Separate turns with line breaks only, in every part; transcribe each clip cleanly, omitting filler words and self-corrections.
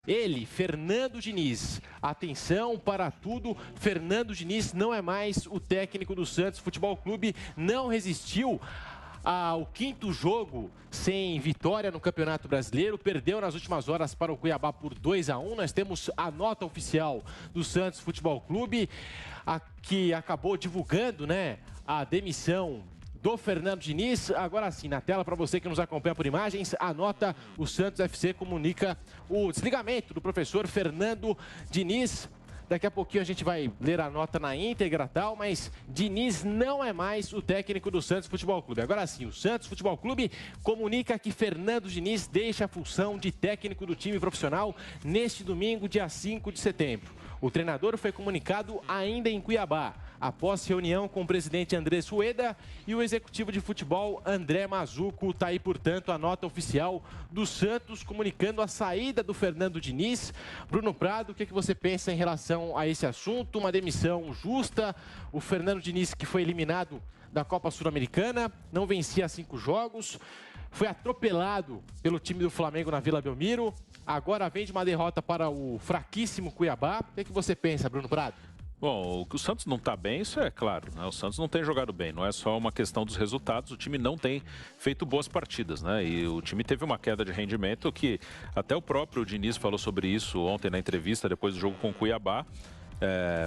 Ele, Fernando Diniz. Atenção para tudo, Fernando Diniz não é mais o técnico do Santos Futebol Clube, não resistiu ao quinto jogo sem vitória no Campeonato Brasileiro, perdeu nas últimas horas para o Cuiabá por 2-1. Nós temos a nota oficial do Santos Futebol Clube, que acabou divulgando, né, a demissão do Fernando Diniz. Agora sim, na tela para você que nos acompanha por imagens, a nota, o Santos FC comunica o desligamento do professor Fernando Diniz. Daqui a pouquinho a gente vai ler a nota na íntegra e tal, mas Diniz não é mais o técnico do Santos Futebol Clube. Agora sim, o Santos Futebol Clube comunica que Fernando Diniz deixa a função de técnico do time profissional neste domingo, dia 5 de setembro. O treinador foi comunicado ainda em Cuiabá, após reunião com o presidente Andrés Rueda e o executivo de futebol André Mazuco. Está aí, portanto, a nota oficial do Santos comunicando a saída do Fernando Diniz. Bruno Prado, o que você pensa em relação a esse assunto? Uma demissão justa? O Fernando Diniz, que foi eliminado da Copa Sul-Americana, não vencia 5 jogos, foi atropelado pelo time do Flamengo na Vila Belmiro, agora vem de uma derrota para o fraquíssimo Cuiabá. O que você pensa, Bruno Prado?
Bom, o que o Santos não está bem, isso é claro, né? O Santos não tem jogado bem, não é só uma questão dos resultados, o time não tem feito boas partidas, né? E o time teve uma queda de rendimento que até o próprio Diniz falou sobre isso ontem na entrevista, depois do jogo com o Cuiabá.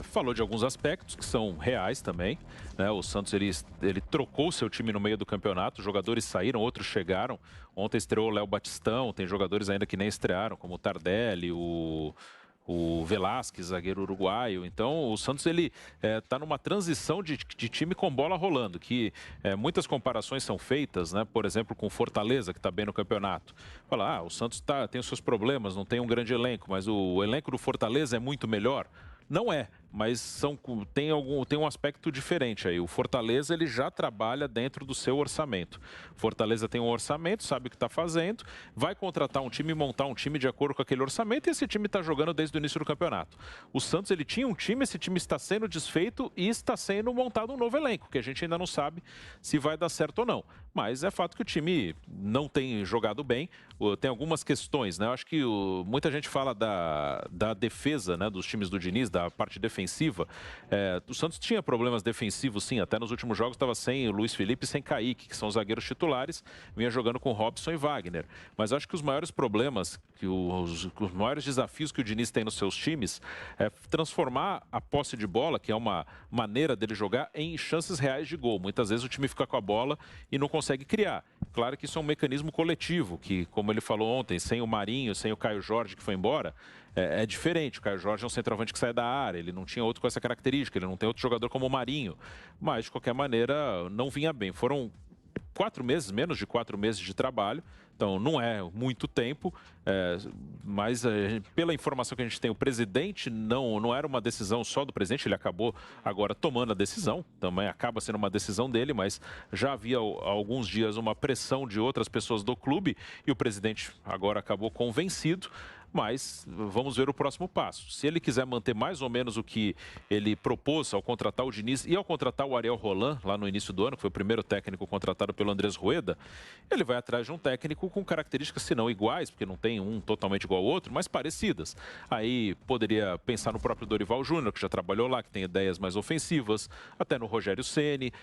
Falou de alguns aspectos que são reais também, né? O Santos ele trocou seu time no meio do campeonato, os jogadores saíram, outros chegaram. Ontem estreou o Léo Batistão, tem jogadores ainda que nem estrearam, como o Tardelli, o Velasquez, zagueiro uruguaio. Então o Santos ele está numa transição de time com bola rolando, que muitas comparações são feitas, né? Por exemplo, com o Fortaleza, que está bem no campeonato. Fala, o Santos tem os seus problemas, não tem um grande elenco, mas o elenco do Fortaleza é muito melhor. Não é, mas tem um aspecto diferente aí. O Fortaleza ele já trabalha dentro do seu orçamento. Fortaleza tem um orçamento, sabe o que está fazendo, vai contratar um time, montar um time de acordo com aquele orçamento, e esse time está jogando desde o início do campeonato. O Santos ele tinha um time, esse time está sendo desfeito e está sendo montado um novo elenco, que a gente ainda não sabe se vai dar certo ou não. Mas é fato que o time não tem jogado bem, tem algumas questões, né? Eu acho que muita gente fala da defesa, né, dos times do Diniz, da parte defensiva. O Santos tinha problemas defensivos, sim, até nos últimos jogos estava sem o Luiz Felipe e sem Kaique, que são os zagueiros titulares, vinha jogando com Robson e Wagner. Mas acho que os maiores problemas, os maiores desafios que o Diniz tem nos seus times é transformar a posse de bola, que é uma maneira dele jogar, em chances reais de gol. Muitas vezes o time fica com a bola e não consegue criar. Claro que isso é um mecanismo coletivo, que, como ele falou ontem, sem o Marinho, sem o Caio Jorge, que foi embora, é diferente. O Caio Jorge é um centroavante que sai da área, ele não tinha outro com essa característica, ele não tem outro jogador como o Marinho. Mas, de qualquer maneira, não vinha bem. Foram 4 meses, menos de 4 meses de trabalho, então não é muito tempo, mas pela informação que a gente tem, o presidente não era uma decisão só do presidente, ele acabou agora tomando a decisão, também acaba sendo uma decisão dele, mas já havia há alguns dias uma pressão de outras pessoas do clube e o presidente agora acabou convencido. Mas vamos ver o próximo passo. Se ele quiser manter mais ou menos o que ele propôs ao contratar o Diniz e ao contratar o Ariel Roland, lá no início do ano, que foi o primeiro técnico contratado pelo Andrés Rueda, ele vai atrás de um técnico com características, se não iguais, porque não tem um totalmente igual ao outro, mas parecidas. Aí poderia pensar no próprio Dorival Júnior, que já trabalhou lá, que tem ideias mais ofensivas, até no Rogério Ceni.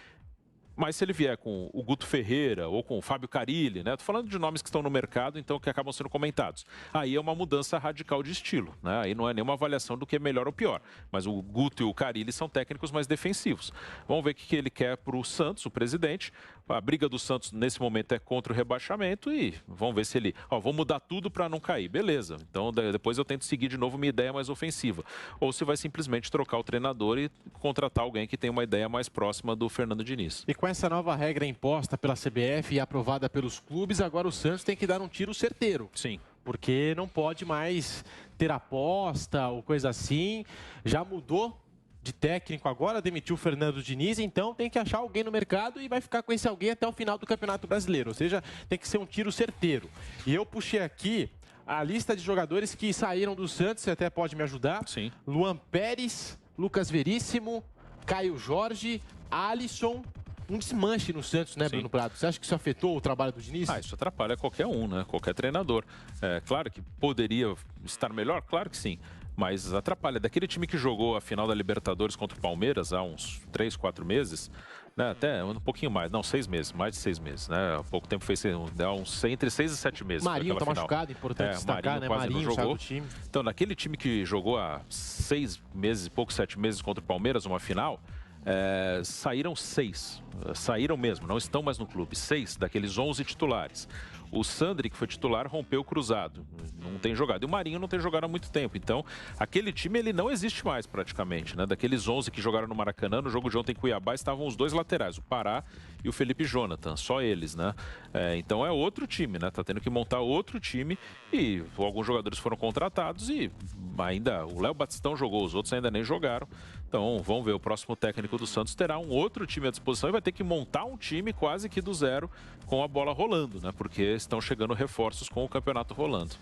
Mas se ele vier com o Guto Ferreira ou com o Fábio Carille, né? Tô falando de nomes que estão no mercado, então que acabam sendo comentados. Aí é uma mudança radical de estilo, né? Aí não é nenhuma avaliação do que é melhor ou pior. Mas o Guto e o Carille são técnicos mais defensivos. Vamos ver o que ele quer para o Santos, o presidente. A briga do Santos nesse momento é contra o rebaixamento e vamos ver se ele... vou mudar tudo para não cair. Beleza. Então depois eu tento seguir de novo minha ideia mais ofensiva. Ou se vai simplesmente trocar o treinador e contratar alguém que tem uma ideia mais próxima do Fernando Diniz.
E com essa nova regra imposta pela CBF e aprovada pelos clubes, agora o Santos tem que dar um tiro certeiro.
Sim.
Porque não pode mais ter aposta ou coisa assim. Já mudou de técnico agora, demitiu o Fernando Diniz, então tem que achar alguém no mercado e vai ficar com esse alguém até o final do Campeonato Brasileiro. Ou seja, tem que ser um tiro certeiro. E eu puxei aqui a lista de jogadores que saíram do Santos, você até pode me ajudar.
Sim.
Luan Pérez, Lucas Veríssimo, Caio Jorge, Alisson, um desmanche no Santos, né, Bruno Prado? Você acha que isso afetou o trabalho do Diniz?
Isso atrapalha qualquer um, né? Qualquer treinador. É claro que poderia estar melhor, claro que sim. Mas atrapalha. Daquele time que jogou a final da Libertadores contra o Palmeiras há uns 3, 4 meses, né? Até um pouquinho mais, não, 6 meses, mais de 6 meses, né? Há pouco tempo fez entre 6 e 7 meses.
Marinho tá machucado, importante destacar, né? Marinho saiu do time.
Então, naquele time que jogou há 6 meses e pouco, 7 meses contra o Palmeiras, uma final, saíram 6. Saíram mesmo, não estão mais no clube. 6 daqueles 11 titulares. O Sandri, que foi titular, rompeu o cruzado. Não tem jogado. E o Marinho não tem jogado há muito tempo. Então, aquele time ele não existe mais praticamente, né? Daqueles 11 que jogaram no Maracanã, no jogo de ontem em Cuiabá, estavam os 2 laterais, o Pará e o Felipe Jonathan. Só eles, né? Então é outro time, né? Tá tendo que montar outro time e alguns jogadores foram contratados e ainda o Léo Batistão jogou, os outros ainda nem jogaram. Então, vamos ver, o próximo técnico do Santos terá um outro time à disposição e vai ter que montar um time quase que do zero com a bola rolando, né? Porque estão chegando reforços com o campeonato rolando.